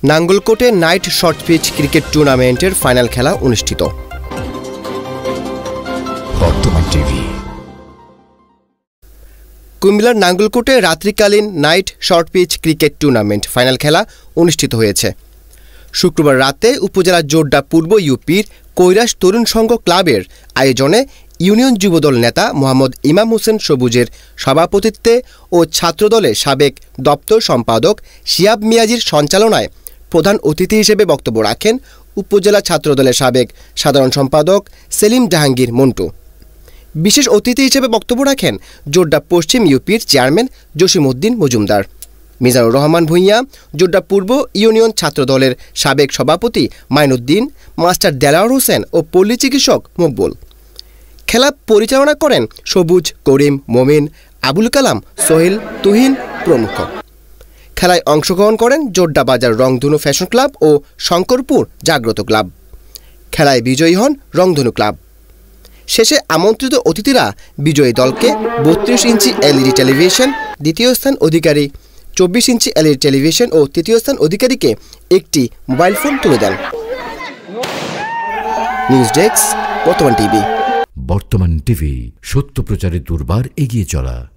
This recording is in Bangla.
নাঙ্গলকোটে নাইট শর্ট পিচ ক্রিকেট টুর্নামেন্টের ফাইনাল খেলা অনুষ্ঠিত। বর্তমান টিভি। কুমিল্লার নাঙ্গলকোটে রাত্রিকালীন night short pitch cricket tournament final খেলা অনুষ্ঠিত হয়েছে। শুক্রবার রাতে উপজেলা জোড্ডা পূর্ব ইউপির কৈরাস তরুণ সংঘ ক্লাবের আয়োজনে ইউনিয়ন যুবদল নেতা মোহাম্মদ ইমাম হোসেন সবুজের সভাপতিত্বে ও ছাত্রদলের সাবেক দপ্তর সম্পাদক শিয়াব মিয়াজির সঞ্চালনায় প্রধান অতিথি হিসেবে বক্তব্য রাখেন উপজেলা ছাত্রদলের সাবেক সাধারণ সম্পাদক সেলিম জাহাঙ্গীর মন্টু। বিশেষ অতিথি হিসেবে বক্তব্য রাখেন জোড্ডা পশ্চিম ইউপির চেয়ারম্যান জসিমউদ্দিন মজুমদার, মিজানুর রহমান ভূঁইয়া, জোড্ডা পূর্ব ইউনিয়ন ছাত্রদলের সাবেক সভাপতি মাইনুদ্দিন, মাস্টার দেলাওয়ার হোসেন ও পল্লী চিকিৎসক মকবুল। খেলা পরিচালনা করেন সবুজ, করিম, মমিন, আবুল কালাম, সোহেল, তুহিন প্রমুখ। খেলায় অংশগ্রহণ করেন জোড্ডা বাজার রংধনু ফ্যাশন ক্লাব ও শঙ্করপুর জাগ্রত ক্লাব। খেলায় বিজয়ী হন রংধনু ক্লাব। শেষে আমন্ত্রিত অতিথিরা বিজয়ী দলকে 32 ইঞ্চি এলইডি টেলিভিশন, দ্বিতীয় স্থান অধিকারী 24 ইঞ্চি এলইডি টেলিভিশন ও তৃতীয় স্থান অধিকারীকে একটি মোবাইল ফোন তুলে দেন। নিউজ ডেস্ক, বর্তমান টিভি। বর্তমান টিভি, সত্য প্রচারে দুর্বার এগিয়ে চলা।